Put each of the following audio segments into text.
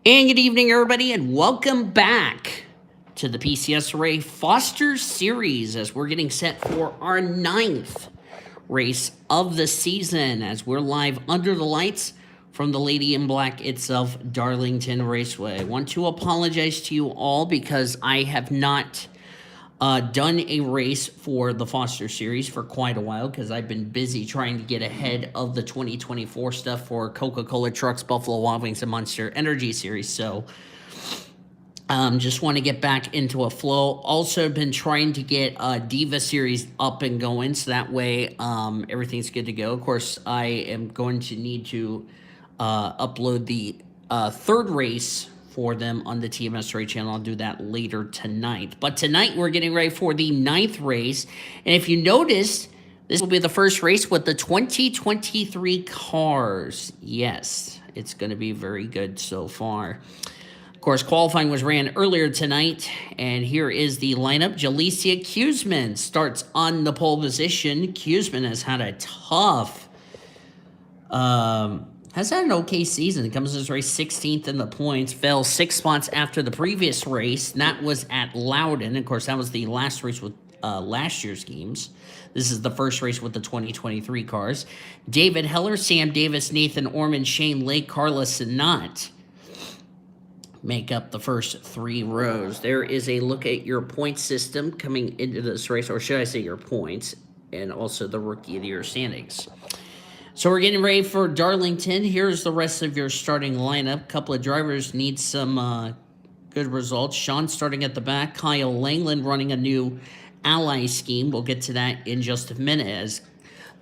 And good evening, everybody, and welcome back to the PCSRA Foster Series as we're getting set for our 9th race of the season as we're live under the lights from the Lady in Black itself, Darlington Raceway. I want to apologize to you all because I have not done a race for the Foster Series for quite a while because I've been busy trying to get ahead of the 2024 stuff for Coca-Cola Trucks, Buffalo Wild Wings, and Monster Energy Series. So just want to get back into a flow. Also been trying to get Diva Series up and going so that way everything's good to go. Of course, I am going to need to upload the third race for them on the TMSRA channel. I'll do that later tonight. But tonight we're getting ready for the 9th race. And if you noticed, this will be the first race with the 2023 cars. Yes, it's going to be very good so far. Of course, qualifying was ran earlier tonight. And here is the lineup. Jalecia Cuesman starts on the pole position. Cuesman has had a tough has had an okay season. Comes in this race 16th in the points. Fell 6 spots after the previous race. And that was at Loudon. Of course, that was the last race with last year's games. This is the first race with the 2023 cars. David Heller, Sam Davis, Nathan Orman, Shane Lake, Carla Sinat make up the first 3 rows. There is a look at your point system coming into this race, or should I say your points, and also the Rookie of the Year standings. So we're getting ready for Darlington. Here's the rest of your starting lineup. A couple of drivers need some good results. Sean starting at the back. Kyle Langland running a new ally scheme. We'll get to that in just a minute as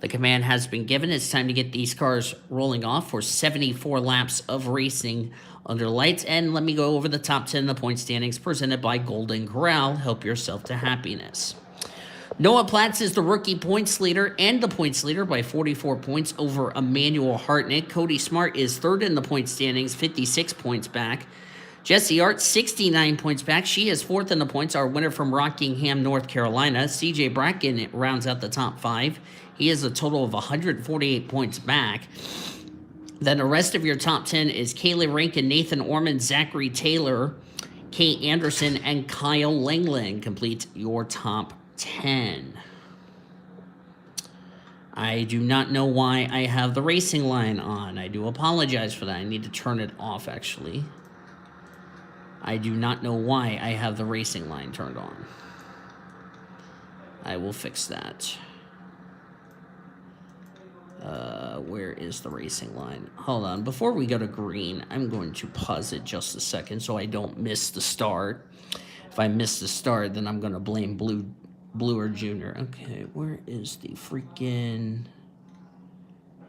the command has been given. It's time to get these cars rolling off for 74 laps of racing under lights. And let me go over the top 10 of the point standings presented by Golden Corral. Help yourself to happiness. Noah Platts is the rookie points leader and the points leader by 44 points over Emmanuel Hartnett. Cody Smart is third in the point standings, 56 points back. Jesse Art, 69 points back. She is fourth in the points, our winner from Rockingham, North Carolina. CJ Bracken rounds out the top 5. He has a total of 148 points back. Then the rest of your top 10 is Kaylee Rankin, Nathan Orman, Zachary Taylor, Kate Anderson, and Kyle Langland complete your top 10. I do not know why I have the racing line on. I do apologize for that. I need to turn it off, actually. I do not know why I have the racing line turned on. I will fix that. Where is the racing line? Hold on. Before we go to green, I'm going to pause it just a second so I don't miss the start. If I miss the start, then I'm going to blame Bluer Jr. Okay, where is the freaking...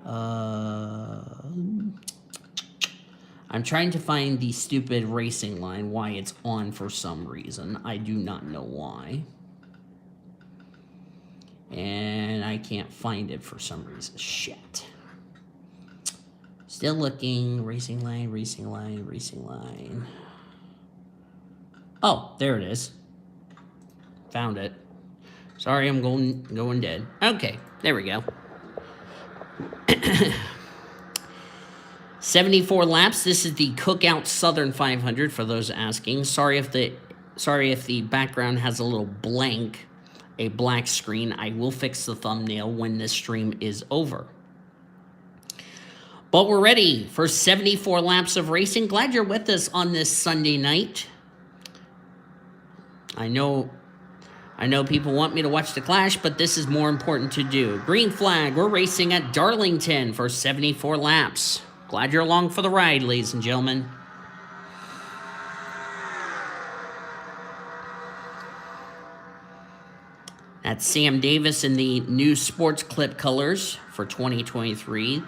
I'm trying to find the stupid racing line, why it's on for some reason. I do not know why. And I can't find it for some reason. Shit. Still looking. Racing line, racing line, racing line. Oh, there it is. Found it. Sorry, I'm going dead. Okay, there we go. 74 laps. This is the Cookout Southern 500 for those asking. Sorry if the background has a little blank, a black screen. I will fix the thumbnail when this stream is over. But we're ready for 74 laps of racing. Glad you're with us on this Sunday night. I know people want me to watch the Clash, but this is more important to do. Green flag, we're racing at Darlington for 74 laps. Glad you're along for the ride, ladies and gentlemen. That's Sam Davis in the new Sports Clip colors for 2023. Of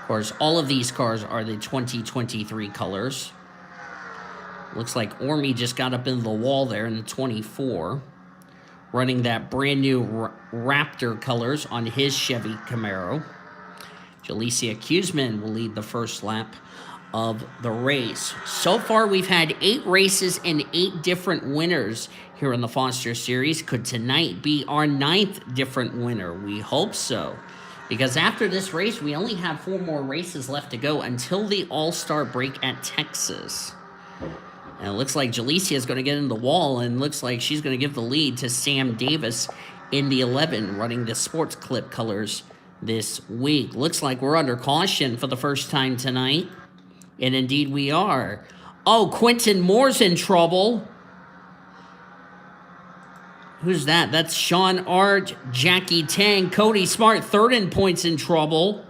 course, all of these cars are the 2023 colors. Looks like Ormy just got up into the wall there in the 24. Running that brand new Raptor colors on his Chevy Camaro. Jalecia Cuesman will lead the first lap of the race. So far, we've had 8 races and 8 different winners here in the Foster Series. Could tonight be our 9th different winner? We hope so, Because after this race, we only have 4 more races left to go until the All-Star break at Texas. And it looks like Jalicia is going to get in the wall, and looks like she's going to give the lead to Sam Davis in the 11, running the Sports Clip colors this week. Looks like we're under caution for the first time tonight. And indeed we are. Oh, Quentin Moore's in trouble. Who's that? That's Sean Art, Jackie Tang, Cody Smart, third in points in trouble.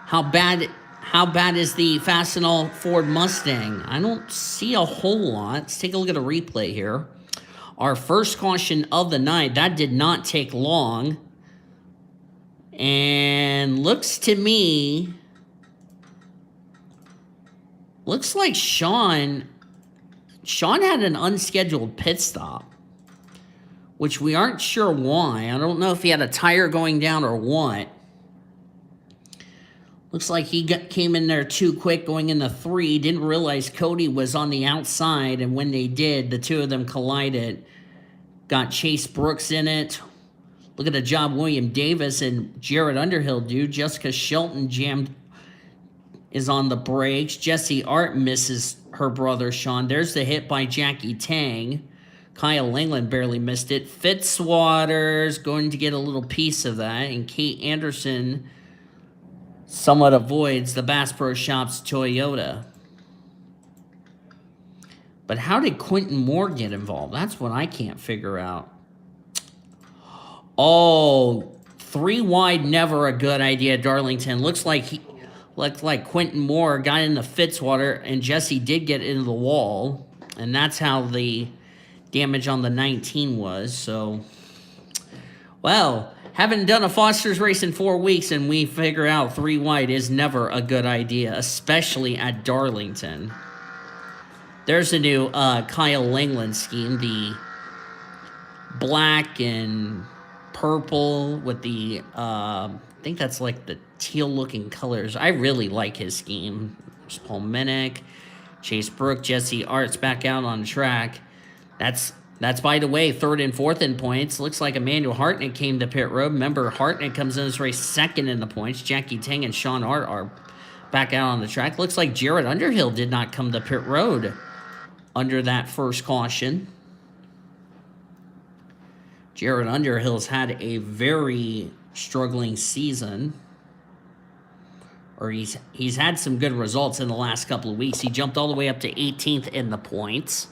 How bad is the Fastenal Ford Mustang? I don't see a whole lot. Let's take a look at a replay here. Our first caution of the night, that did not take long. And looks to me, looks like Sean had an unscheduled pit stop, which we aren't sure why. I don't know if he had a tire going down or what. Looks like he came in there too quick going into 3. Didn't realize Cody was on the outside, and when they did, the two of them collided. Got Chase Brooks in it. Look at the job William Davis and Jared Underhill do. Jessica Shelton is on the brakes. Jesse Art misses her brother Sean. There's the hit by Jackie Tang. Kyle Langland barely missed it. Fitzwater's going to get a little piece of that, and Kate Anderson somewhat avoids the Bass Pro Shops Toyota. But how did Quentin Moore get involved? That's what I can't figure out. Oh, 3 wide, never a good idea, Darlington. Looks like Quentin Moore got into Fitzwater, and Jesse did get into the wall. And that's how the damage on the 19 was. So, well, haven't done a Foster's race in 4 weeks, and we figure out 3 wide is never a good idea, especially at Darlington. There's a new Kyle Langland scheme, the black and purple with the, I think that's like the teal-looking colors. I really like his scheme. There's Paul Minnick, Chase Brook, Jesse Arts back out on track. That's by the way, 3rd and 4th in points. Looks like Emmanuel Hartnett came to pit road. Remember, Hartnett comes in this race 2nd in the points. Jackie Tang and Sean Art are back out on the track. Looks like Jared Underhill did not come to pit road under that first caution. Jared Underhill's had a very struggling season. Or he's had some good results in the last couple of weeks. He jumped all the way up to 18th in the points.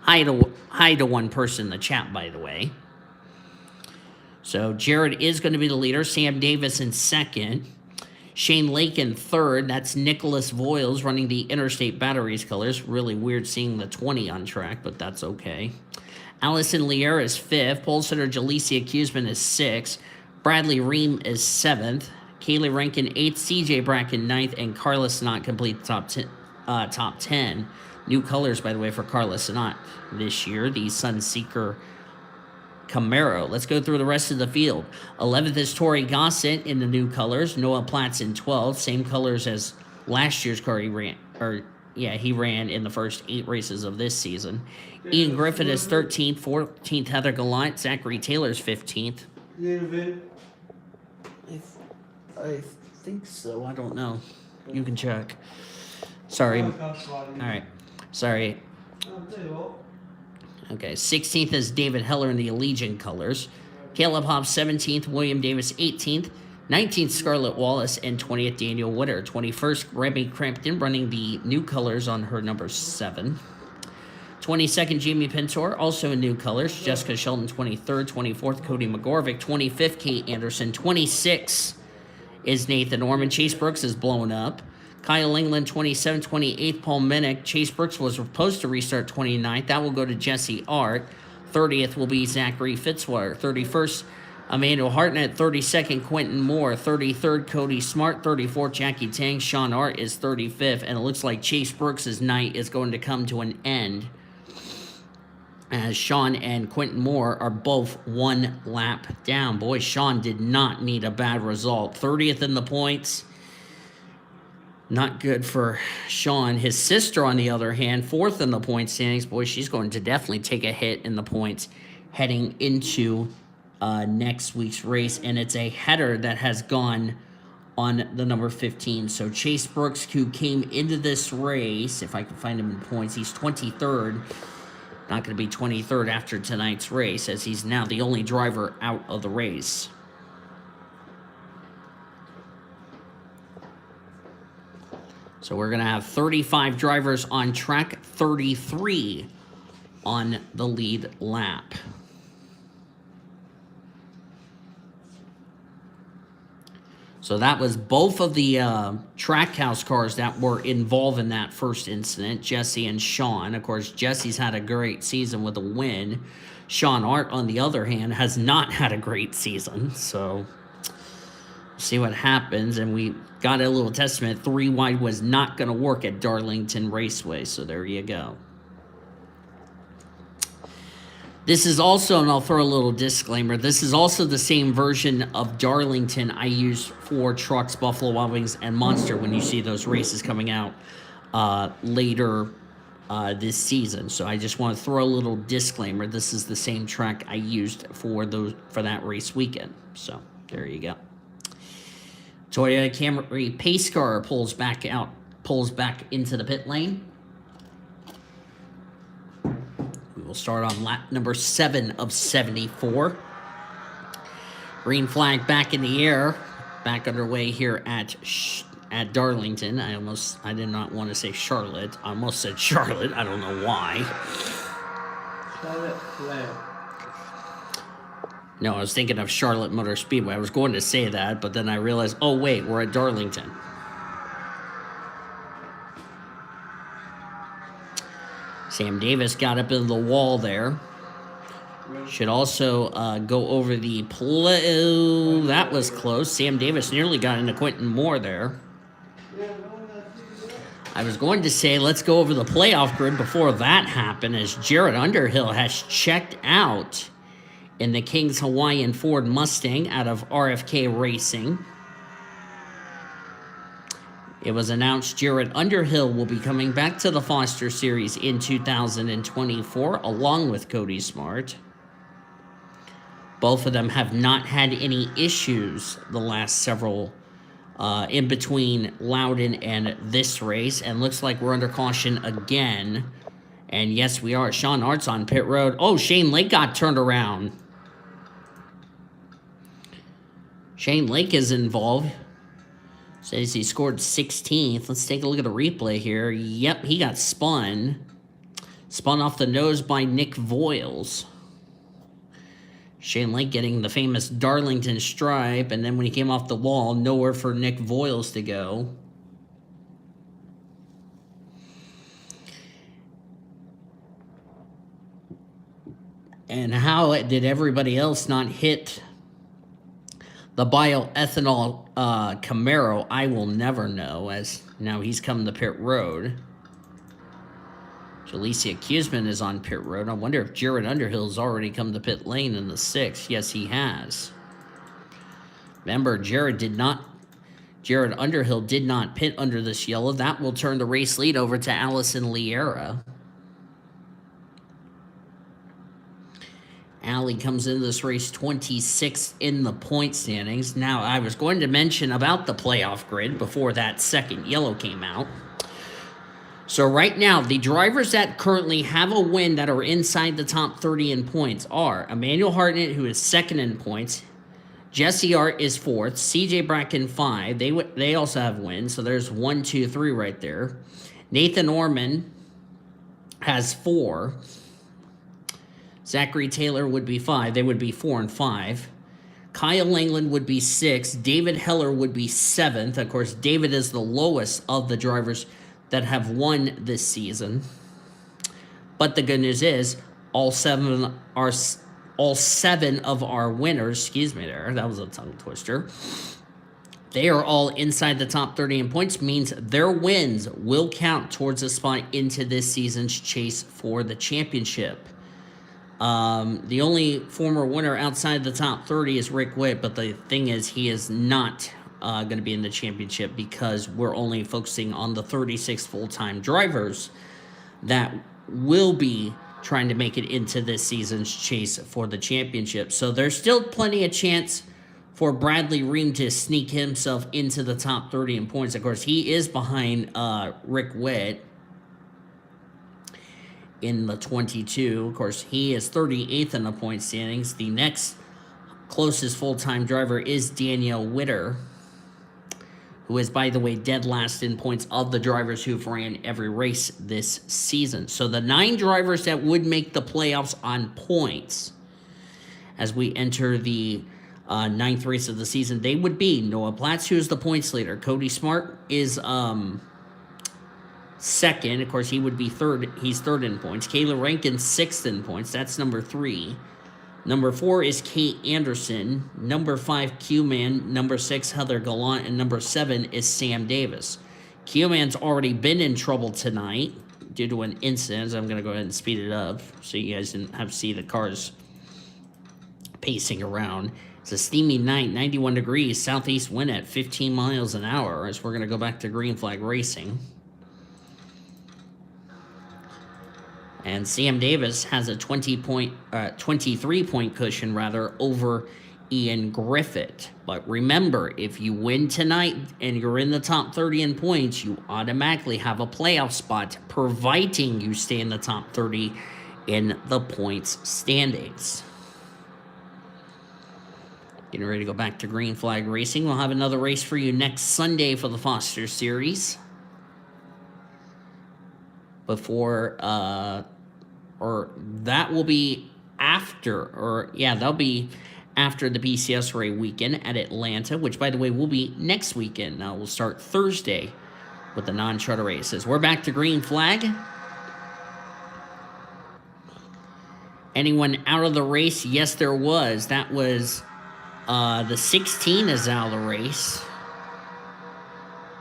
Hi to one person in the chat, by the way. So Jared is going to be the leader. Sam Davis in 2nd. Shane Lake in 3rd. That's Nicholas Voiles running the Interstate Batteries colors. Really weird seeing the 20 on track, but that's okay. Allison Lier is 5th. Pole sitter Jalicia Kuzman is 6th. Bradley Ream is 7th. Kaylee Rankin 8th. CJ Bracken 9th. And Carla Sinott complete the top 10. New colors, by the way, for Carla Sinott this year. The Sunseeker Camaro. Let's go through the rest of the field. 11th is Tori Gossett in the new colors. Noah Platts in 12th. Same colors as last year's car he ran. He ran in the first 8 races of this season. Ian Griffin is 13th. 14th, Heather Gallant. Zachary Taylor's 15th. I think so. I don't know. You can check. Sorry. All right. Sorry. Okay, 16th is David Heller in the Allegiant colors. Caleb Hobbs, 17th. William Davis, 18th. 19th, Scarlett Wallace. And 20th, Daniel Witter. 21st, Remy Crampton running the new colors on her number 7. 22nd, Jamie Pintor, also in new colors. Jessica Shelton, 23rd. 24th, Cody McGorvick. 25th, Kate Anderson. 26th is Nathan Orman. Chase Brooks is blown up. Kyle England, 27th, 28th, Paul Minnick. Chase Brooks was supposed to restart 29th. That will go to Jesse Art. 30th will be Zachary Fitzwater. 31st, Emmanuel Hartnett. 32nd, Quentin Moore. 33rd, Cody Smart. 34th, Jackie Tang. Sean Art is 35th. And it looks like Chase Brooks' night is going to come to an end, as Sean and Quentin Moore are both 1 lap down. Boy, Sean did not need a bad result. 30th in the points. Not good for Sean. His sister, on the other hand, 4th in the point standings. Boy, she's going to definitely take a hit in the points heading into next week's race, and it's a header that has gone on the number 15. So Chase Brooks, who came into this race, if I can find him in points, he's 23rd. Not going to be 23rd after tonight's race, as he's now the only driver out of the race. So we're going to have 35 drivers on track, 33 on the lead lap. So that was both of the Trackhouse cars that were involved in that first incident, Jesse and Sean. Of course, Jesse's had a great season with a win. Sean Art, on the other hand, has not had a great season. So see what happens. And we got a little testament. 3 wide was not going to work at Darlington Raceway. So there you go. This is also, and I'll throw a little disclaimer, this is also the same version of Darlington I use for Trucks, Buffalo Wild Wings, and Monster when you see those races coming out later this season. So I just want to throw a little disclaimer. This is the same track I used for that race weekend. So there you go. Toyota Camry pace car pulls back into the pit lane. We'll start on lap number 7 of 74. Green flag back in the air. Back underway here at Darlington. I did not want to say Charlotte. I almost said Charlotte. I don't know why. Charlotte Flair. No, I was thinking of Charlotte Motor Speedway. I was going to say that, but then I realized, oh wait, we're at Darlington. Sam Davis got up into the wall there. Should also go over the play. That was close. Sam Davis nearly got into Quentin Moore there. I was going to say, let's go over the playoff grid before that happened, as Jared Underhill has checked out in the King's Hawaiian Ford Mustang out of RFK Racing. It was announced Jared Underhill will be coming back to the Foster Series in 2024, along with Cody Smart. Both of them have not had any issues the last several, in between Loudon and this race, and looks like we're under caution again. And yes, we are. Sean Art's on pit road. Oh, Shane Lake got turned around. Shane Lake is involved. Says he scored 16th. Let's take a look at the replay here. Yep, he got spun. Spun off the nose by Nick Voiles. Shane Lake getting the famous Darlington stripe, and then when he came off the wall, nowhere for Nick Voiles to go. And how did everybody else not hit the bioethanol Camaro? I will never know, as now he's come to pit road. Jalecia Kuzman is on pit road. I wonder if Jared Underhill's already come to pit lane in the 6th. Yes, he has. Remember, Jared Underhill did not pit under this yellow. That will turn the race lead over to Allison Liera. Allie comes into this race 26th in the point standings. Now, I was going to mention about the playoff grid before that second yellow came out. So right now, the drivers that currently have a win that are inside the top 30 in points are Emmanuel Hartnett, who is 2nd in points. Jesse Art is 4th. CJ Bracken 5. They also have wins. So there's 1, 2, 3 right there. Nathan Orman has 4. Zachary Taylor would be 5. They would be 4 and 5. Kyle Langland would be 6. David Heller would be 7th. Of course, David is the lowest of the drivers that have won this season. But the good news is, all seven of our winners, excuse me there, that was a tongue twister, they are all inside the top 30 in points, means their wins will count towards a spot into this season's chase for the championship. The only former winner outside the top 30 is Rick Witt, but the thing is, he is not going to be in the championship because we're only focusing on the 36 full-time drivers that will be trying to make it into this season's chase for the championship. So there's still plenty of chance for Bradley Ream to sneak himself into the top 30 in points. Of course, he is behind Rick Witt in the 22. Of course, he is 38th in the point standings. The next closest full-time driver is Danielle Witter, who is, by the way, dead last in points of the drivers who've ran every race this season. So the 9 drivers that would make the playoffs on points as we enter the 9th race of the season, they would be Noah Platz, who is the points leader. Cody Smart is second. Of course, he would be third. He's third in points. Kayla Rankin, 6th in points. That's number 3. Number 4 is Kate Anderson. Number 5, Q-Man. Number 6, Heather Gallant. And number 7 is Sam Davis. Q-Man's already been in trouble tonight due to an incident. So I'm going to go ahead and speed it up so you guys didn't have to see the cars pacing around. It's a steamy night, 91 degrees, southeast wind at 15 miles an hour as we're going to go back to green flag racing. And Sam Davis has a 23-point cushion, over Ian Griffith. But remember, if you win tonight and you're in the top 30 in points, you automatically have a playoff spot, providing you stay in the top 30 in the points standings. Getting ready to go back to green flag racing. We'll have another race for you next Sunday for the Foster Series. Before, or that will be after, that'll be after the PCSRA weekend at Atlanta, which, by the way, will be next weekend. Now, we'll start Thursday with the non-charter races. We're back to green flag. Anyone out of the race? Yes, there was. That was the 16 is out of the race.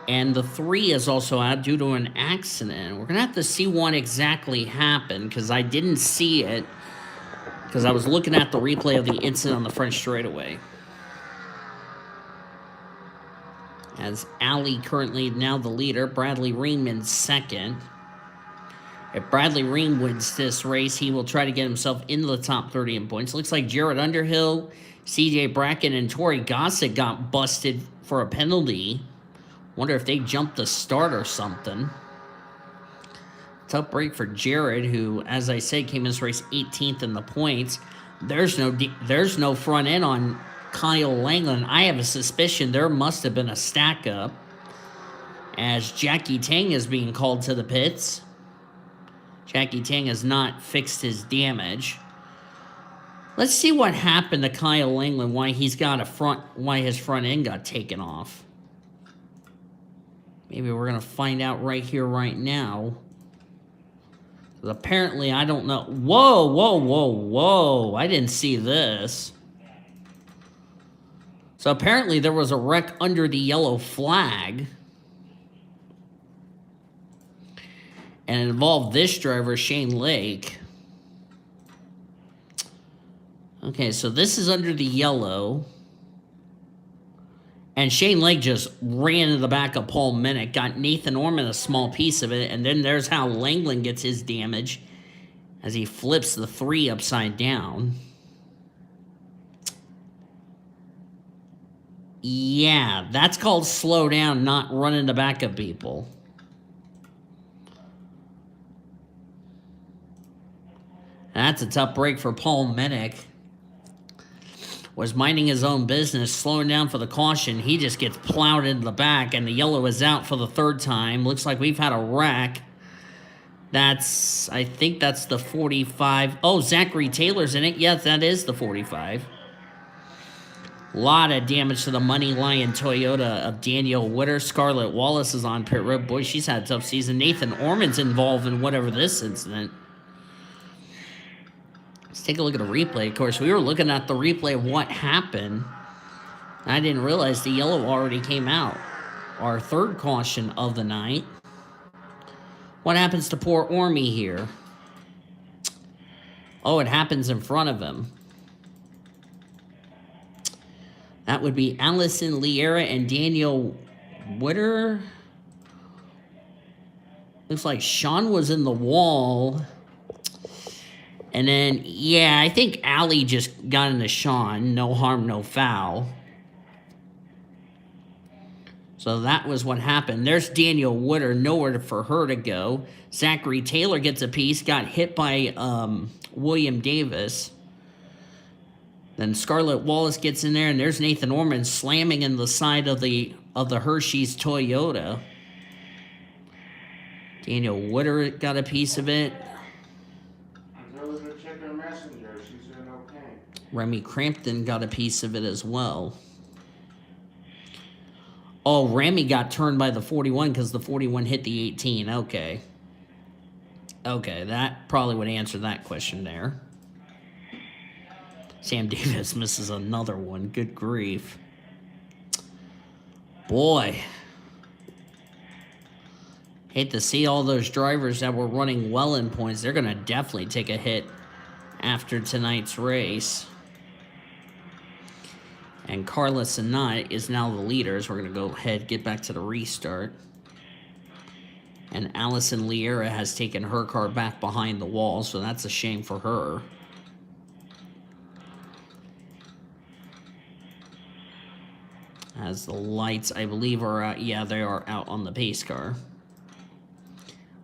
And the 3 is also out due to an accident. We're going to have to see what exactly happened, because I didn't see it, because I was looking at the replay of the incident on the front straightaway. As Allie currently now the leader, Bradley Ream in second. If Bradley Ream wins this race, he will try to get himself into the top 30 in points. Looks like Jared Underhill, CJ Bracken, and Tori Gossett got busted for a penalty. Wonder if they jumped the start or something. Tough break for Jared, who, as I said, came in this race 18th in the points. There's no front end on Kyle Langland. I have a suspicion there must have been a stack up, as Jackie Tang is being called to the pits. Jackie Tang has not fixed his damage. Let's see what happened to Kyle Langland, why his front end got taken off. Maybe we're going to find out right here, right now. Because apparently, I don't know. Whoa. I didn't see this. So apparently, there was a wreck under the yellow flag. And it involved this driver, Shane Lake. Okay, so this is under the yellow. And Shane Lake just ran into the back of Paul Minnick, got Nathan Orman a small piece of it, and then there's how Langland gets his damage as he flips the 3 upside down. Yeah, that's called slow down, not run in the back of people. That's a tough break for Paul Minnick. Was minding his own business, slowing down for the caution. He just gets plowed into the back, and the yellow is out for the 3rd time. Looks like we've had a wreck. I think that's the 45. Oh, Zachary Taylor's in it. Yes, that is the 45. A lot of damage to the Money Lion Toyota of Danielle Witter. Scarlett Wallace is on pit road. Boy, she's had a tough season. Nathan Orman's involved in whatever this incident. Let's take a look at a replay. Of course, we were looking at the replay of what happened. I didn't realize the yellow already came out. Our 3rd caution of the night. What happens to poor Ormy here? Oh, it happens in front of him. That would be Allison Liera and Daniel Witter. Looks like Sean was in the wall. And then, yeah, I think Allie just got into Sean. No harm, no foul. So that was what happened. There's Daniel Wooder, nowhere for her to go. Zachary Taylor gets a piece, got hit by William Davis. Then Scarlett Wallace gets in there, and there's Nathan Orman slamming in the side of the Hershey's Toyota. Daniel Wooder got a piece of it. Remy Crampton got a piece of it as well. Oh, Remy got turned by the 41 because the 41 hit the 18. Okay. Okay, that probably would answer that question there. Sam Davis misses another one. Good grief. Boy. Hate to see all those drivers that were running well in points. They're going to definitely take a hit after tonight's race. And Carla Sinat is now the leaders. We're going to go ahead, get back to the restart. And Allison Liera has taken her car back behind the wall, so that's a shame for her. As the lights, I believe, are out. Yeah, they are out on the pace car.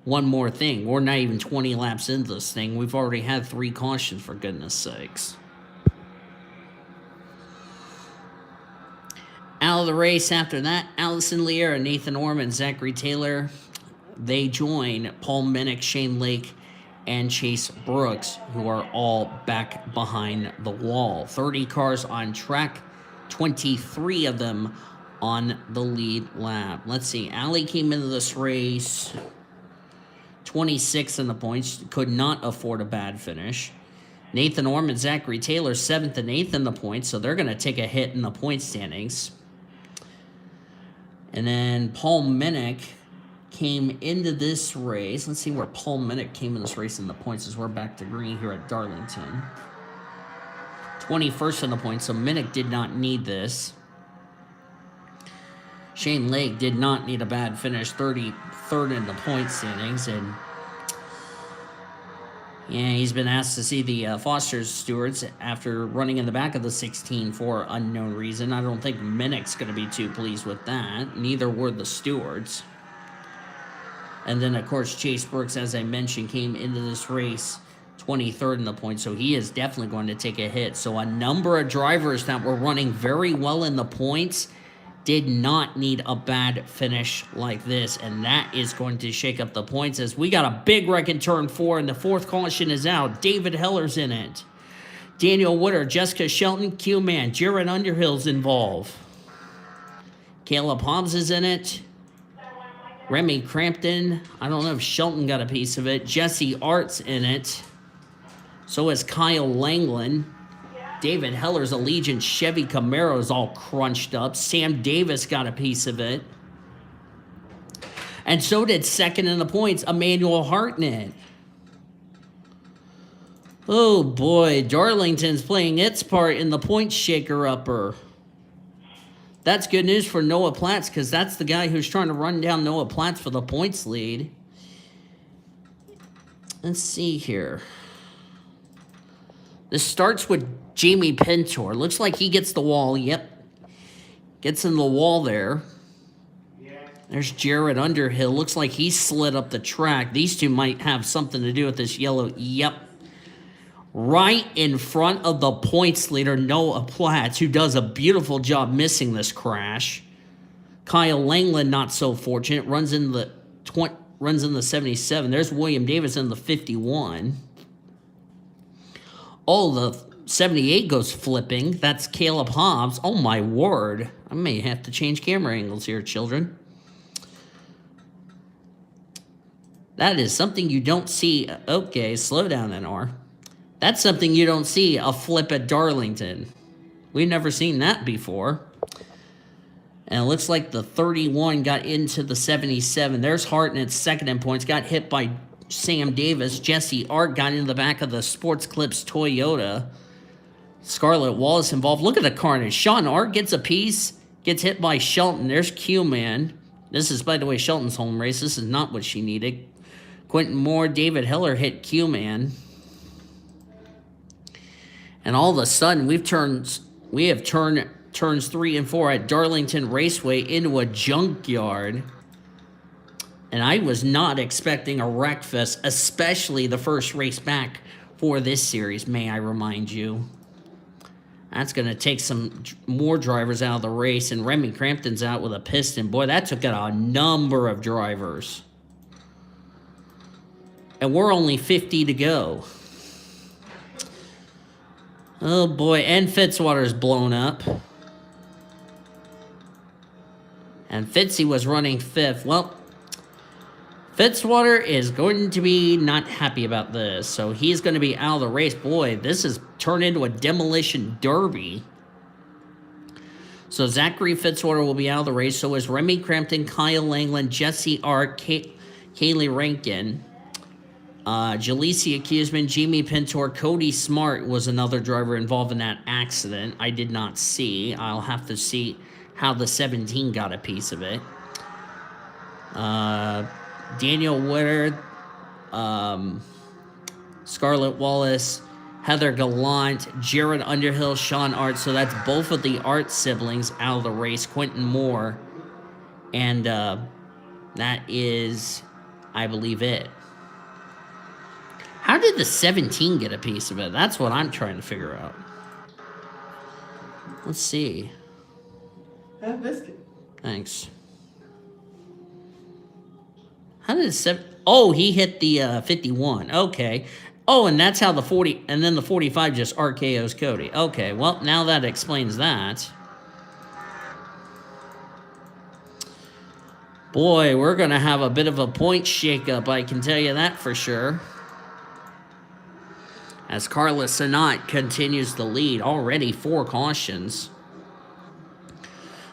One more thing. We're not even 20 laps into this thing. We've already had 3 cautions, for goodness sakes. Out of the race after that, Allison Liera, Nathan Orman, Zachary Taylor. They join Paul Minnick, Shane Lake, and Chase Brooks, who are all back behind the wall. 30 cars on track, 23 of them on the lead lap. Let's see, Allie came into this race 26 in the points, could not afford a bad finish. Nathan Orman, Zachary Taylor, 7th and 8th in the points, so they're going to take a hit in the point standings. And then Paul Minnick came into this race. Let's see where Paul Minnick came in this race in the points as we're back to green here at Darlington. 21st in the points, so Minnick did not need this. Shane Lake did not need a bad finish, 33rd in the point standings. And yeah, he's been asked to see the Foster's stewards after running in the back of the 16 for unknown reason. I don't think Minnick's going to be too pleased with that. Neither were the stewards. And then, of course, Chase Brooks, as I mentioned, came into this race 23rd in the points, so he is definitely going to take a hit. So a number of drivers that were running very well in the points did not need a bad finish like this, and that is going to shake up the points as we got a big wreck in turn 4, and the 4th caution is out. David Heller's in it. Daniel Wooder, Jessica Shelton, Q-Man, Jared Underhill's involved. Caleb Hobbs is in it. Remy Crampton, I don't know if Shelton got a piece of it. Jesse Art's in it. So is Kyle Langland. David Heller's Allegiant Chevy Camaro is all crunched up. Sam Davis got a piece of it. And so did 2nd in the points, Emmanuel Hartnett. Oh boy, Darlington's playing its part in the point shaker-upper. That's good news for Noah Platts because that's the guy who's trying to run down Noah Platts for the points lead. Let's see here. This starts with Jamie Pintor. Looks like he gets the wall. Yep. Gets in the wall there. There's Jared Underhill. Looks like he slid up the track. These two might have something to do with this yellow. Yep. Right in front of the points leader, Noah Platts, who does a beautiful job missing this crash. Kyle Langland, not so fortunate, runs in the 77. There's William Davis in the 51. Oh, the 78 goes flipping. That's Caleb Hobbs. Oh, my word. I may have to change camera angles here, children. That is something you don't see. Okay, slow down, NR. That's something you don't see, a flip at Darlington. We've never seen that before. And it looks like the 31 got into the 77. There's Hartnett, 2nd in points. Got hit by Sam Davis. Jesse Art got into the back of the Sports Clips Toyota. Scarlett Wallace involved. Look at the carnage. Sean Art gets a piece. Gets hit by Shelton. There's Q-Man. This is, by the way, Shelton's home race. This is not what she needed. Quentin Moore, David Heller hit Q-Man. And all of a sudden, we have turned turns 3 and 4 at Darlington Raceway into a junkyard. And I was not expecting a wreck fest, especially the first race back for this series, may I remind you. That's going to take some more drivers out of the race, and Remy Crampton's out with a piston. Boy, that took out a number of drivers. And we're only 50 to go. Oh, boy, and Fitzwater's blown up. And Fitzy was running 5th. Well, Fitzwater is going to be not happy about this, so he's going to be out of the race. Boy, this has turned into a demolition derby. So Zachary Fitzwater will be out of the race. So is Remy Crampton, Kyle Langland, Jesse Art, Kaylee Rankin, Jalecia Kiesman, Jamie Pintor, Cody Smart was another driver involved in that accident. I did not see. I'll have to see how the 17 got a piece of it. Daniel Woodard, Scarlett Wallace, Heather Gallant, Jared Underhill, Sean Art. So that's both of the Art siblings out of the race. Quentin Moore. And that is, I believe, it. How did the 17 get a piece of it? That's what I'm trying to figure out. Let's see. Have biscuit. Thanks. How did the Oh, he hit the 51. Okay. Oh, and that's how the 40, and then the 45 just RKO's Cody. Okay, well, now that explains that. Boy, we're going to have a bit of a point shakeup, I can tell you that for sure. As Carlos Sanat continues to lead, already 4 cautions.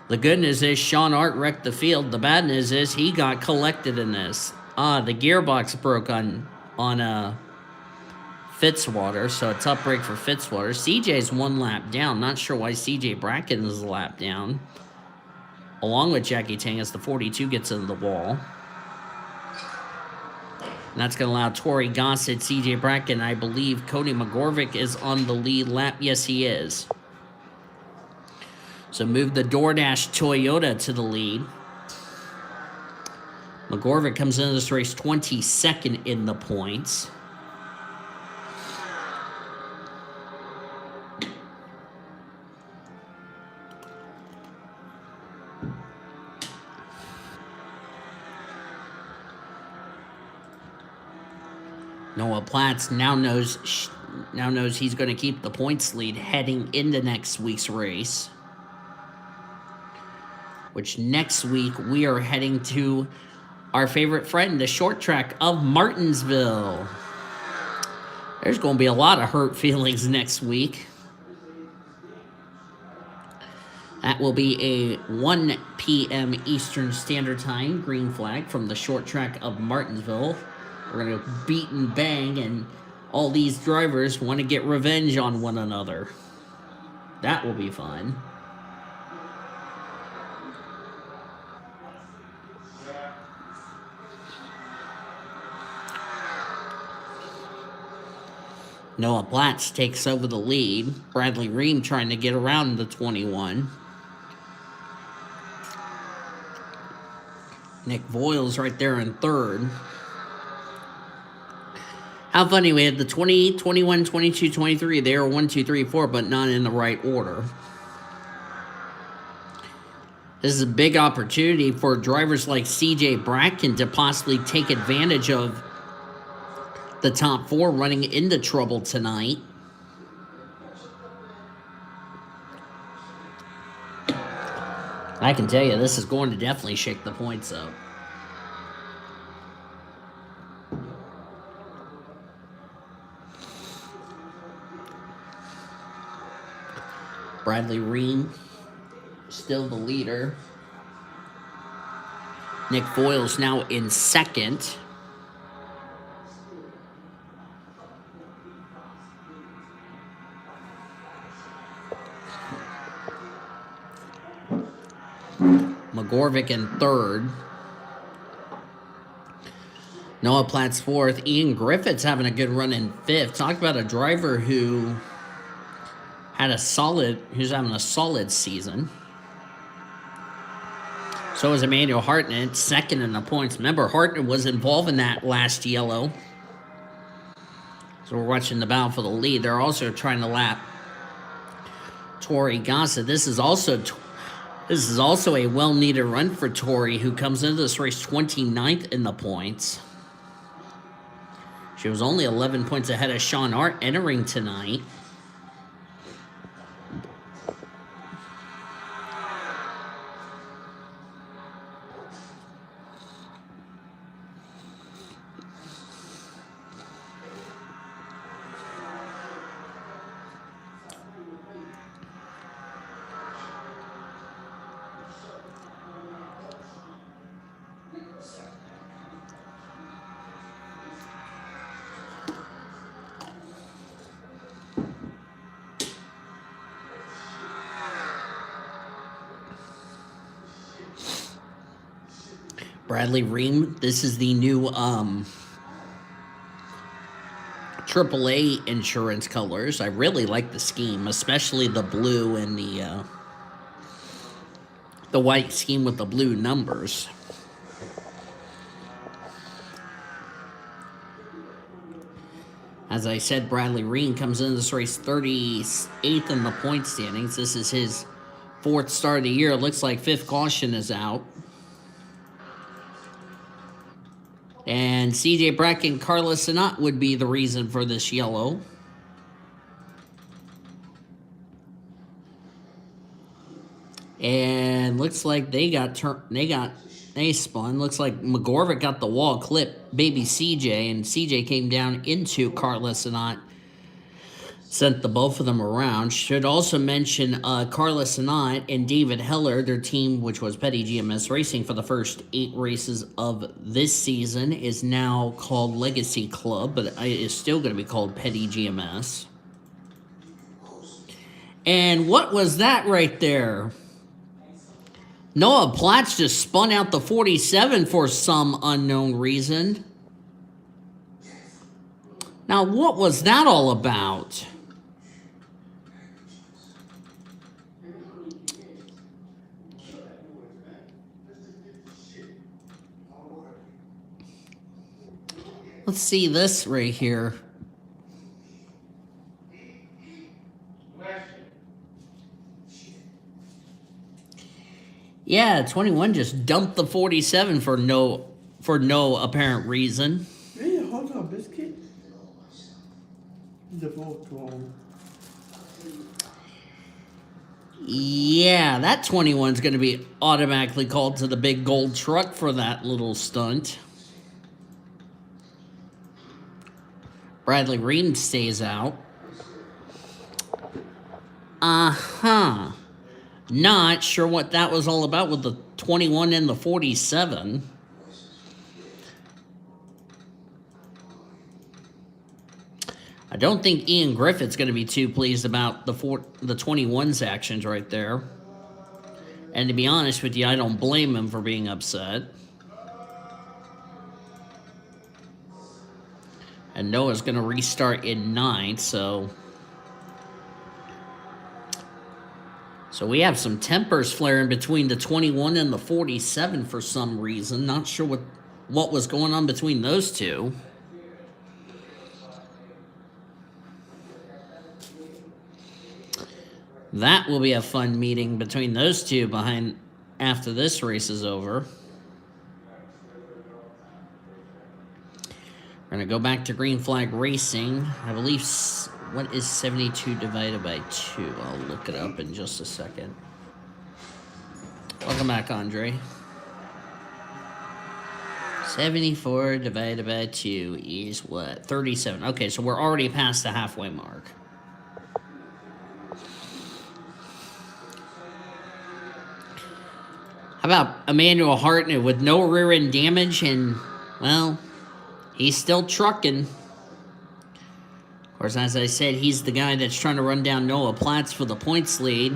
The good news is Sean Art wrecked the field. The bad news is he got collected in this. The gearbox broke on Fitzwater, so a tough break for Fitzwater. CJ's 1 lap down. Not sure why CJ Bracken is a lap down. Along with Jackie Tang as the 42 gets into the wall. And that's going to allow Tori Gossett, CJ Bracken, I believe Cody McGorvick is on the lead lap. Yes, he is. So move the DoorDash Toyota to the lead. McGorvick comes into this race 22nd in the points. Noah Platts now knows he's going to keep the points lead heading into next week's race. Which next week we are heading to our favorite friend, the short track of Martinsville. There's going to be a lot of hurt feelings next week. That will be a 1 p.m. Eastern Standard Time green flag from the short track of Martinsville. We're going to beat and bang, and all these drivers want to get revenge on one another. That will be fun. Noah Platts takes over the lead. Bradley Ream trying to get around the 21. Nick Voiles right there in 3rd. How funny, we had the 20, 21, 22, 23. They were 1, 2, 3, 4, but not in the right order. This is a big opportunity for drivers like CJ Bracken to possibly take advantage of the top 4 running into trouble tonight. I can tell you, this is going to definitely shake the points up. Bradley Ream, still the leader. Nick Voiles now in 2nd. McGorvick in 3rd. Noah Platts 4th. Ian Griffith's having a good run in 5th. Talk about a driver who who's having a solid season. So is Emmanuel Hartnett, second in the points. Remember, Hartnett was involved in that last yellow. So we're watching the battle for the lead. They're also trying to lap Tori Gossett. This is also a well-needed run for Tori, who comes into this race 29th in the points. She was only 11 points ahead of Sean Hart entering tonight. Bradley Ream, this is the new AAA insurance colors. I really like the scheme, especially the blue and the white scheme with the blue numbers. As I said, Bradley Ream comes into this race 38th in the point standings. This is his 4th start of the year. It looks like 5th caution is out. And CJ Brack and Carla Sinat would be the reason for this yellow. And looks like they spun. Looks like McGorvick got the wall clipped baby CJ, and CJ came down into Carla Sinat. Sent the both of them around. Should also mention Carla Sinat and David Heller, their team, which was Petty GMS Racing for the first 8 races of this season, is now called Legacy Club, but it is still going to be called Petty GMS. And what was that right there? Noah Platts just spun out the 47 for some unknown reason. Now, what was that all about? Let's see this right here. Yeah, 21 just dumped the 47 for no apparent reason. Yeah, hold on, biscuit. The vote wrong. Yeah, that 21's going to be automatically called to the big gold truck for that little stunt. Bradley Ream stays out. Not sure what that was all about with the 21 and the 47. I don't think Ian Griffith's going to be too pleased about the 21's actions right there. And to be honest with you, I don't blame him for being upset. And Noah's going to restart in 9th, so we have some tempers flaring between the 21 and the 47 for some reason. Not sure what was going on between those two. That will be a fun meeting between those two after this race is over. We're going to go back to Green Flag Racing. I believe, what is 72 divided by 2? I'll look it up in just a second. Welcome back, Andre. 74 divided by 2 is what? 37. Okay, so we're already past the halfway mark. How about Emmanuel Hartnett with no rear end damage and, well, he's still trucking. Of course, as I said, he's the guy that's trying to run down Noah Platts for the points lead.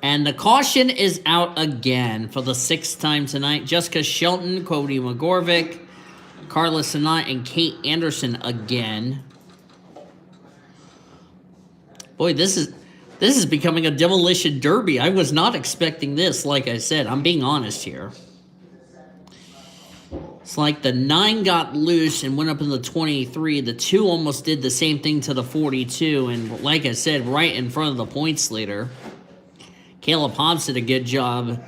And the caution is out again for the 6th time tonight. Jessica Shelton, Cody McGorvick, Carla Sinat, and Kate Anderson again. Boy, this is becoming a demolition derby. I was not expecting this, like I said. I'm being honest here. It's like the 9 got loose and went up in the 23. The 2 almost did the same thing to the 42. And like I said, right in front of the points leader. Caleb Hobbs did a good job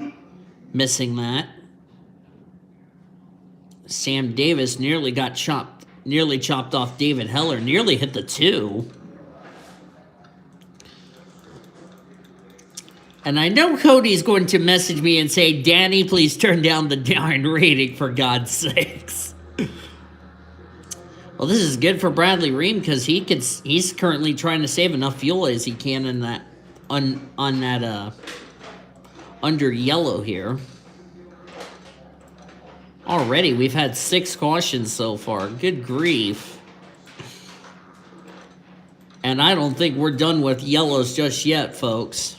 missing that. Sam Davis nearly chopped off David Heller. Nearly hit the 2. And I know Cody's going to message me and say, Danny, please turn down the darn rating, for God's sakes. Well, this is good for Bradley Ream because he's currently trying to save enough fuel as he can in that on that under yellow here. Already, we've had 6 cautions so far. Good grief. And I don't think we're done with yellows just yet, folks.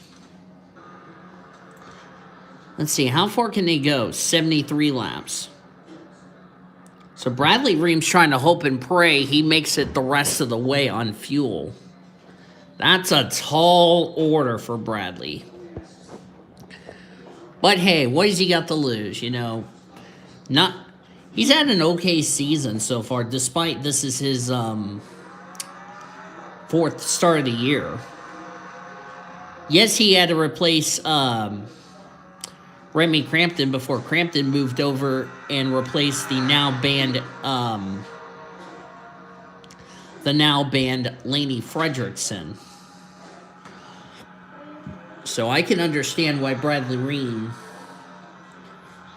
Let's see, how far can they go? 73 laps. So Bradley Ream's trying to hope and pray he makes it the rest of the way on fuel. That's a tall order for Bradley. But hey, what has he got to lose, you know? He's had an okay season so far, despite this is his 4th start of the year. Yes, he had to replace Remy Crampton before Crampton moved over and replaced the now banned Laney Fredrickson. So I can understand why Bradley Ream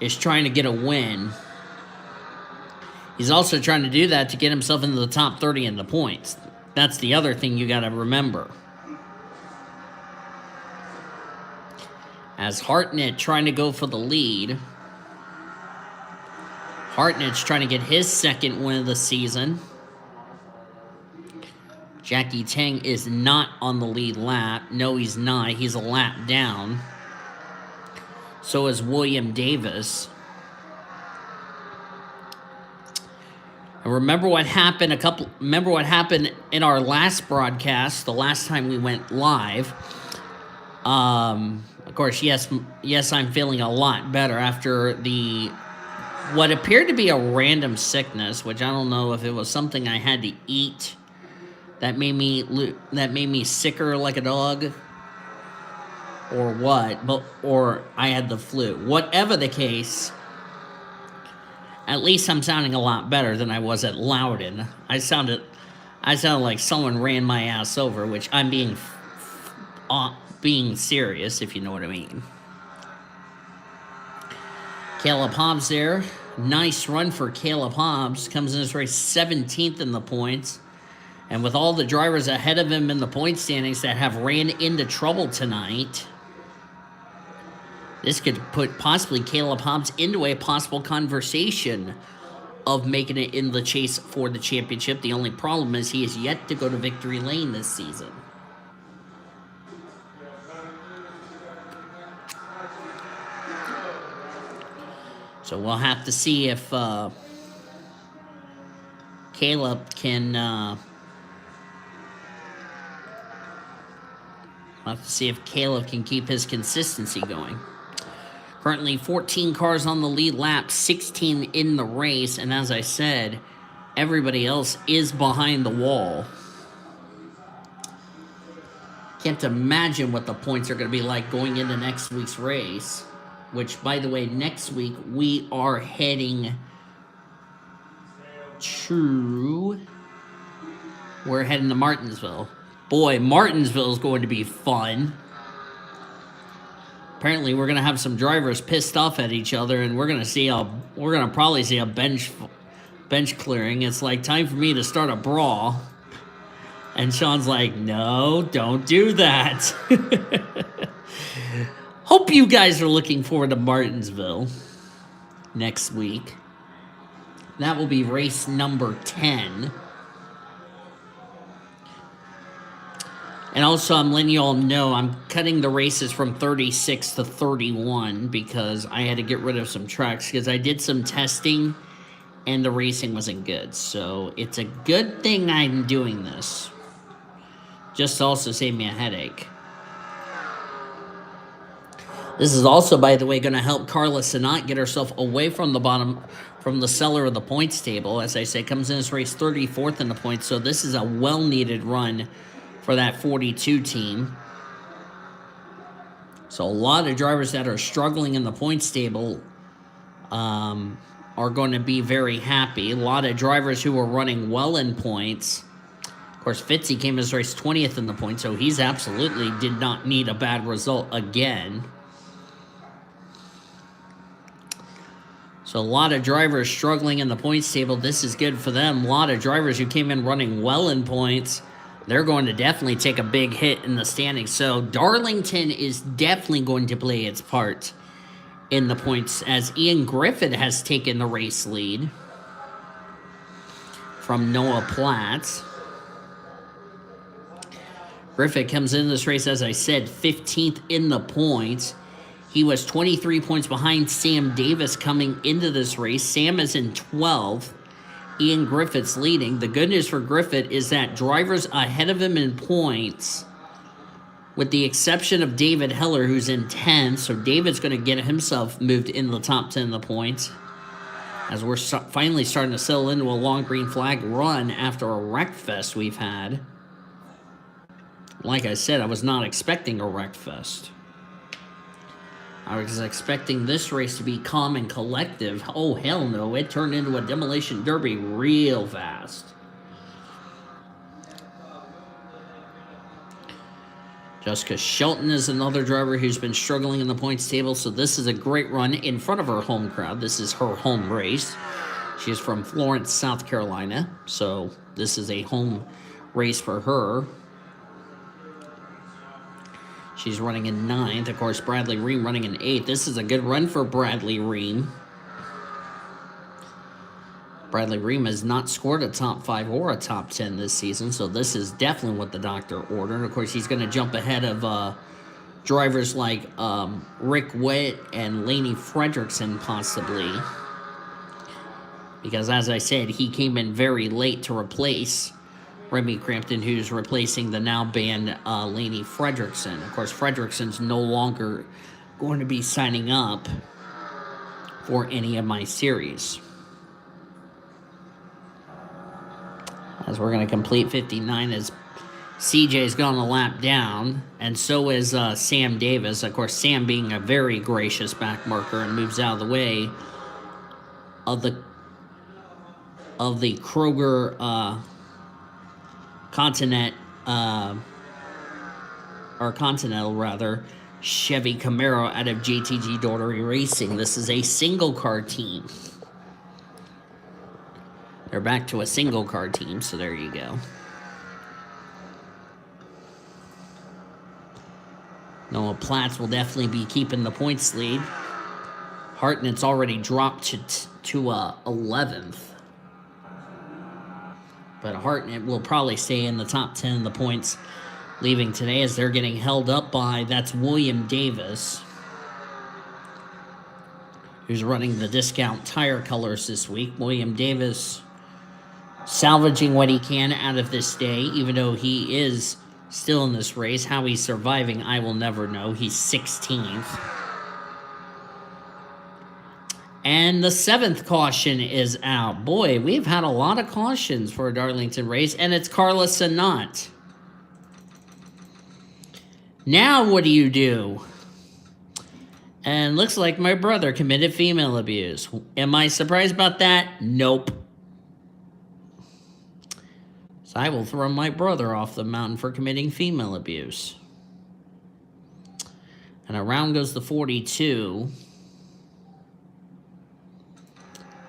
is trying to get a win. He's also trying to do that to get himself into the top 30 in the points. That's the other thing you got to remember. As Hartnett trying to go for the lead. Hartnett's trying to get his 2nd win of the season. Jackie Tang is not on the lead lap. No, he's not. He's a lap down. So is William Davis. And remember what happened in our last broadcast, the last time we went live. Of course, yes, I'm feeling a lot better after what appeared to be a random sickness, which I don't know if it was something I had to eat that made me sicker like a dog, or what, or I had the flu. Whatever the case, at least I'm sounding a lot better than I was at Loudon. I sounded like someone ran my ass over, which I'm being serious, if you know what I mean. Caleb Hobbs there. Nice run for Caleb Hobbs. Comes in this race 17th in the points. And with all the drivers ahead of him in the point standings that have ran into trouble tonight, this could put possibly Caleb Hobbs into a possible conversation of making it in the chase for the championship. The only problem is he is yet to go to victory lane this season. So we'll have to see if Caleb can. We'll have to see if Caleb can keep his consistency going. Currently 14 cars on the lead lap, 16 in the race, and as I said, everybody else is behind the wall. Can't imagine what the points are going to be like going into next week's race. Which, by the way, next week we are heading to... We're heading to Martinsville. Boy, Martinsville is going to be fun. Apparently, we're going to have some drivers pissed off at each other, and we're going to probably see a bench clearing. It's like time for me to start a brawl. And Sean's like, no, don't do that. Hope you guys are looking forward to Martinsville next week. That will be race number 10. And also, I'm letting you all know I'm cutting the races from 36 to 31 because I had to get rid of some tracks because I did some testing and the racing wasn't good. So it's a good thing I'm doing this. just to also save me a headache. This is also, by the way, going to help Carla Sanat get herself away from the bottom, from the cellar of the points table. As I say, comes in this race 34th in the points, so this is a well-needed run for that 42 team. So a lot of drivers that are struggling in the points table are going to be very happy. A lot of drivers who are running well in points. Of course, Fitzy came in this race 20th in the points, so he's absolutely did not need a bad result again. So a lot of drivers struggling in the points table. This is good for them. A lot of drivers who came in running well in points, they're going to definitely take a big hit in the standings. So Darlington is definitely going to play its part in the points, as Ian Griffith has taken the race lead from Noah Platts. Griffith comes in this race, as I said, 15th in the points. He was 23 points behind Sam Davis coming into this race. Sam is in 12th. Ian Griffith's leading. The good news for Griffith is that drivers ahead of him in points, with the exception of David Heller, who's in 10th. So David's going to get himself moved in the top 10 of the points, as we're finally starting to settle into a long green flag run after a wreck fest we've had. Like I said, I was not expecting a wreck fest. I was expecting this race to be calm and collective. Oh, hell no. It turned into a demolition derby real fast. Jessica Shelton is another driver who's been struggling in the points table, so this is a great run in front of her home crowd. This is her home race. She's from Florence, South Carolina, so this is a home race for her. She's running in 9th. Of course, Bradley Ream running in 8th. This is a good run for Bradley Ream. Bradley Ream has not scored a top 5 or a top 10 this season, so this is definitely what the doctor ordered. And of course, he's going to jump ahead of drivers like Rick Witt and Laney Fredrickson, possibly. Because, as I said, he came in very late to replace Remy Crampton, who's replacing the now banned Laney Fredrickson. Of course, Fredrickson's no longer going to be signing up for any of my series, as we're going to complete 59, as CJ's gone a lap down, and so is Sam Davis. Of course, Sam being a very gracious back marker and moves out of the way of the Kroger Continental rather, Chevy Camaro out of JTG Daughtery Racing. This is a single car team. They're back to a single car team, so there you go. Noah Platts will definitely be keeping the points lead. Hartnett's already dropped to 11th. But Hartnett will probably stay in the top 10 of the points leaving today, as they're getting held up by, that's William Davis, who's running the discount tire colors this week. William Davis salvaging what he can out of this day, even though he is still in this race. How he's surviving, I will never know. He's 16th. And the 7th caution is out. Boy, we've had a lot of cautions for a Darlington race, and it's Carla Sanat. Now what do you do? And looks like my brother committed female abuse. Am I surprised about that? Nope. So I will throw my brother off the mountain for committing female abuse. And around goes the 42.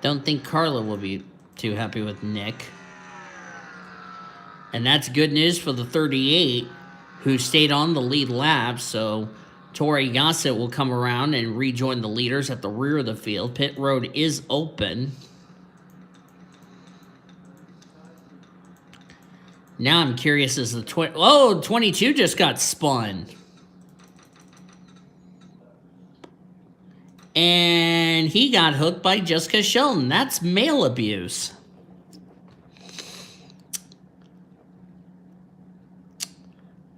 Don't think Carla will be too happy with Nick. And that's good news for the 38, who stayed on the lead lap. So Tori Gossett will come around and rejoin the leaders at the rear of the field. Pit road is open. Now I'm curious as the 22 just got spun. And he got hooked by Jessica Shelton. That's male abuse.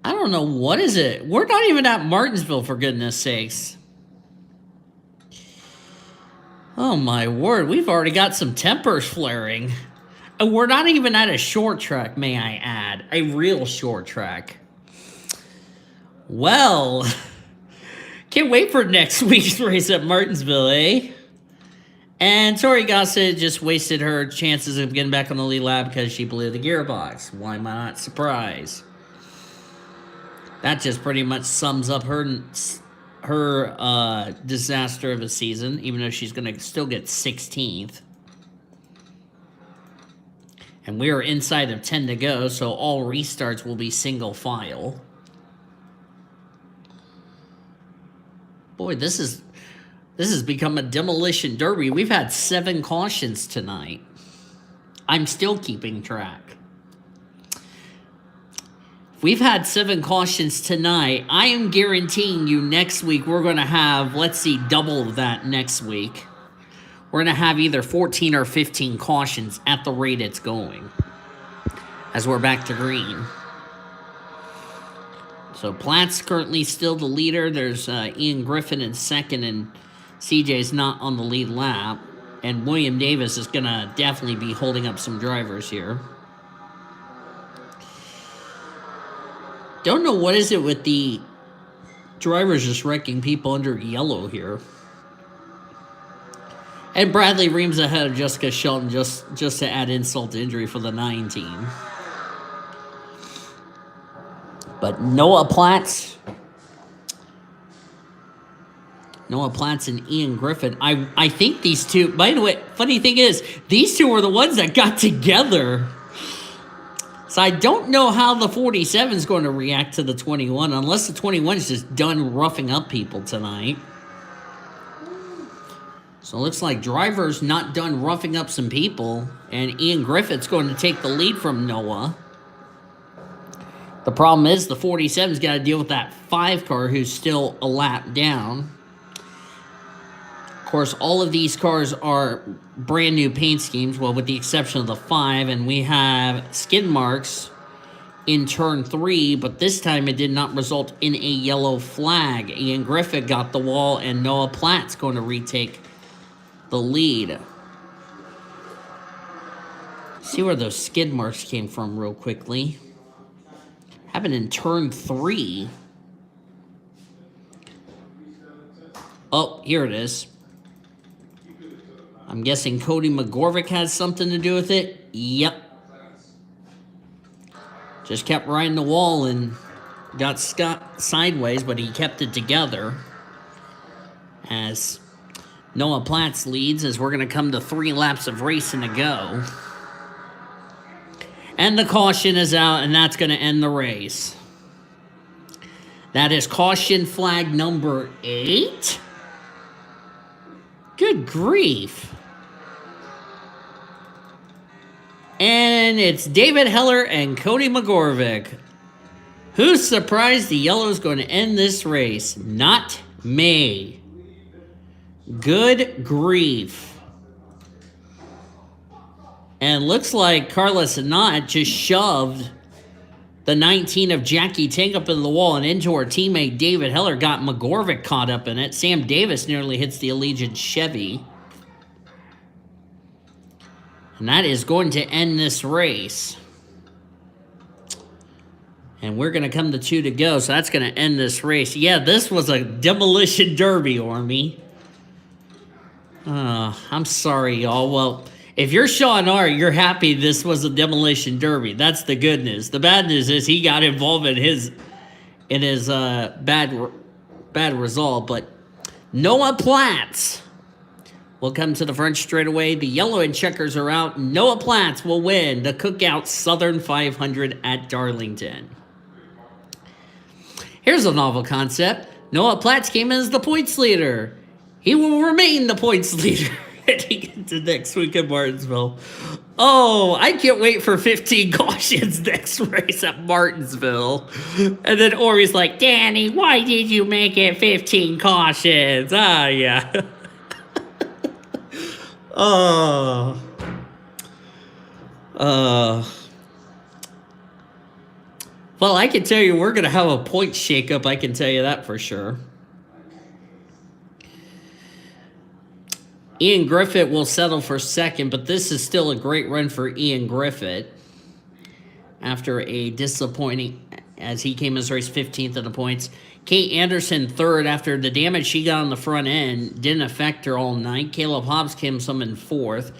I don't know, what is it? We're not even at Martinsville, for goodness sakes. Oh my word, we've already got some tempers flaring. And we're not even at a short track, may I add. A real short track. Well, can't wait for next week's race at Martinsville, eh? And Tori Gossett just wasted her chances of getting back on the lead lap because she blew the gearbox. Why am I not surprised? That just pretty much sums up her disaster of a season, even though she's going to still get 16th. And we are inside of 10 to go, so all restarts will be single file. Boy, this has become a demolition derby. We've had 7 cautions tonight. I'm still keeping track. We've had 7 cautions tonight. I am guaranteeing you next week we're going to have, let's see, double that next week. We're going to have either 14 or 15 cautions at the rate it's going. As we're back to green. So Platt's currently still the leader. There's Ian Griffin in second, and CJ's not on the lead lap. And William Davis is going to definitely be holding up some drivers here. Don't know what is it with the drivers just wrecking people under yellow here. And Bradley Reams ahead of Jessica Shelton just to add insult to injury for the 9 team. But Noah Platts and Ian Griffin. I think these two, by the way, funny thing is, these two were the ones that got together. So I don't know how the 47 is going to react to the 21, unless the 21 is just done roughing up people tonight. So it looks like driver's not done roughing up some people, and Ian Griffith's going to take the lead from Noah. The problem is the 47's got to deal with that 5 car who's still a lap down. Of course, all of these cars are brand new paint schemes, well, with the exception of the 5, and we have skid marks in turn 3, but this time it did not result in a yellow flag. Ian Griffith got the wall, and Noah Platt's going to retake the lead. See where those skid marks came from real quickly. Happened in turn 3. Oh, here it is. I'm guessing Cody McGorvick has something to do with it. Yep. Just kept riding the wall and got Scott sideways, but he kept it together. As Noah Platts leads, as we're going to come to 3 laps of racing to go. And the caution is out, and that's going to end the race. That is caution flag number 8. Good grief. And it's David Heller and Cody McGorvick. Who's surprised the yellow's going to end this race? Not me. Good grief. And looks like Carlos Anat just shoved the 19 of Jackie Tank up in the wall and into her teammate David Heller. Got McGorvick caught up in it. Sam Davis nearly hits the Allegiant Chevy. And that is going to end this race. And we're going to come to 2 to go, so that's going to end this race. Yeah, this was a demolition derby, Army. I'm sorry, y'all. Well, if you're Sean R., you're happy this was a demolition derby. That's the good news. The bad news is he got involved in his bad result. But Noah Platts will come to the front straightaway. The yellow and checkers are out. Noah Platts will win the Cookout Southern 500 at Darlington. Here's a novel concept. Noah Platts came in as the points leader. He will remain the points leader heading into next week in Martinsville. Oh, I can't wait for 15 cautions next race at Martinsville. And then Ori's like, Danny, why did you make it 15 cautions? Ah, yeah. Well, I can tell you we're going to have a point shakeup. I can tell you that for sure. Ian Griffith will settle for second, but this is still a great run for Ian Griffith after a disappointing, as he came as race 15th in the points. Kate Anderson third after the damage she got on the front end didn't affect her all night. Caleb Hobbs came some in fourth.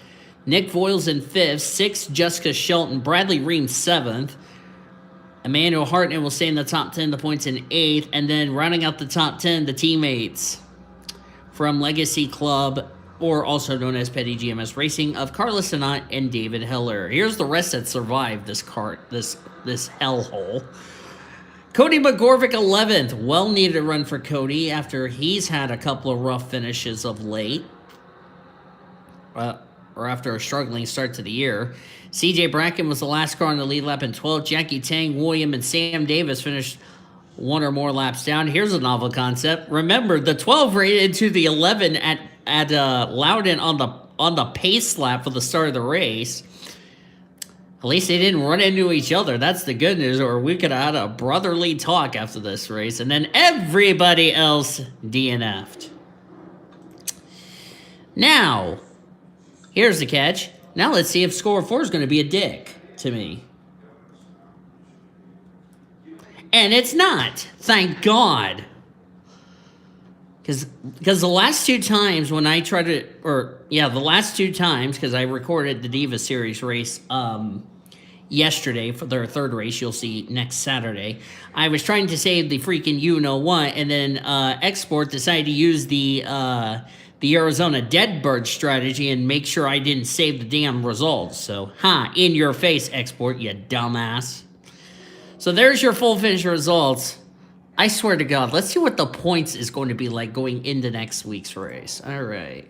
Nick Voiles in fifth. Sixth, Jessica Shelton. Bradley Ream seventh. Emmanuel Hartnett will stay in the top 10, the points in eighth. And then rounding out the top 10, the teammates from Legacy Club, or also known as Petty GMS Racing, of Carla Sinat and David Heller. Here's the rest that survived this hellhole. Cody McGorvick 11th. Well-needed run for Cody after he's had a couple of rough finishes of late. Or after a struggling start to the year. CJ Bracken was the last car on the lead lap in 12th. Jackie Tang, William, and Sam Davis finished one or more laps down. Here's a novel concept. Remember, the 12 rated to the 11 at Loudon on the pace lap for the start of the race. At least they didn't run into each other. That's the good news. Or we could have had a brotherly talk after this race. And then everybody else DNF'd. Now, here's the catch. Now let's see if score 4 is going to be a dick to me. And it's not. Thank God. Because the last two times when I tried to... the last two times, because I recorded the Diva Series race yesterday for their third race, you'll see next Saturday. I was trying to save the freaking you-know-what, and then Export decided to use the Arizona Deadbird strategy and make sure I didn't save the damn results. So, in your face, Export, you dumbass. So there's your full finish results. I swear to God, let's see what the points is going to be like going into next week's race. All right.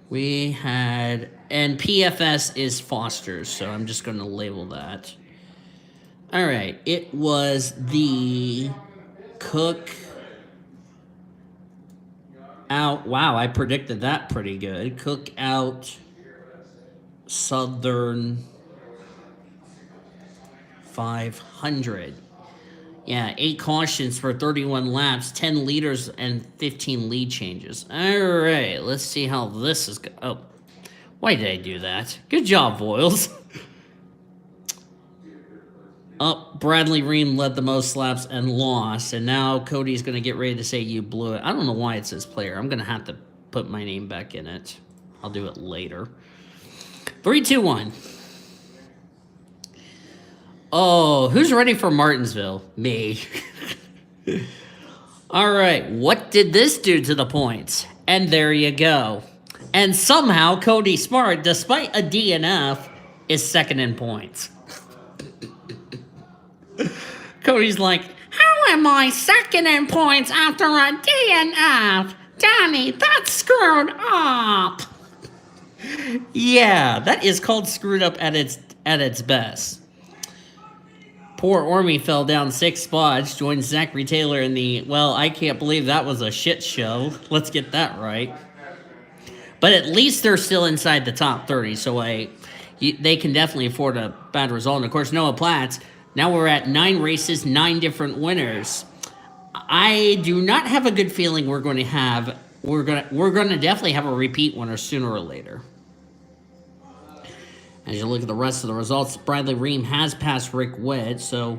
We had, and PFS is Foster's, so I'm just going to label that. All right. It was the Cook out. Wow, I predicted that pretty good. Cook out Southern 500. Yeah, 8 cautions for 31 laps, 10 leaders, and 15 lead changes. All right, let's see how this is. Oh, why did I do that? Good job, Voiles. Bradley Ream led the most laps and lost, and now Cody's going to get ready to say you blew it. I don't know why it says player. I'm going to have to put my name back in it. I'll do it later. 3, 2, 1. Oh, who's ready for Martinsville? Me. All right, what did this do to the points? And there you go. And somehow Cody Smart, despite a DNF, is second in points. Cody's like, how am I second in points after a DNF? Danny, that's screwed up. Yeah, that is called screwed up at its best. Poor Ormy fell down 6 spots, joined Zachary Taylor in the, well, I can't believe that was a shit show. Let's get that right. But at least they're still inside the top 30, so they can definitely afford a bad result. And, of course, Noah Platts, now we're at 9 races, 9 different winners. I do not have a good feeling we're going to definitely have a repeat winner sooner or later. As you look at the rest of the results, Bradley Ream has passed Rick Witt, so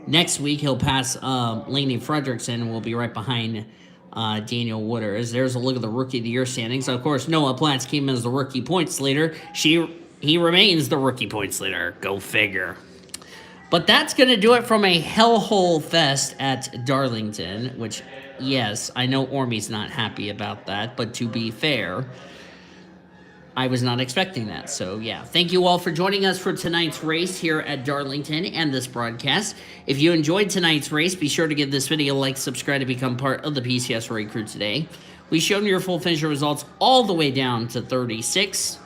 next week he'll pass Laney Fredrickson and will be right behind Daniel Wooders. There's a look at the Rookie of the Year standings. Of course, Noah Platts came as the rookie points leader. He remains the rookie points leader. Go figure. But that's going to do it from a hellhole fest at Darlington, which, yes, I know Ormy's not happy about that, but to be fair, I was not expecting that. So, yeah, thank you all for joining us for tonight's race here at Darlington and this broadcast. If you enjoyed tonight's race, be sure to give this video a like, subscribe to become part of the PCSRA crew today. We've shown your full finisher results all the way down to 36.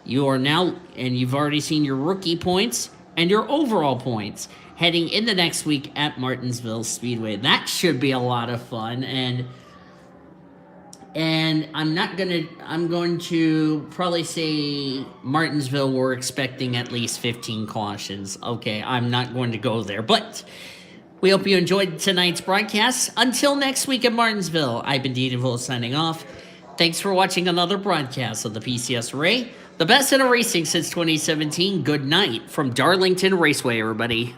You are now, and you've already seen your rookie points and your overall points heading into next week at Martinsville Speedway. That should be a lot of fun, and And I'm going to probably say Martinsville, we're expecting at least 15 cautions. Okay, I'm not going to go there. But we hope you enjoyed tonight's broadcast. Until next week in Martinsville, I've been Dean signing off. Thanks for watching another broadcast of the PCSRA, the best in racing since 2017. Good night from Darlington Raceway, everybody.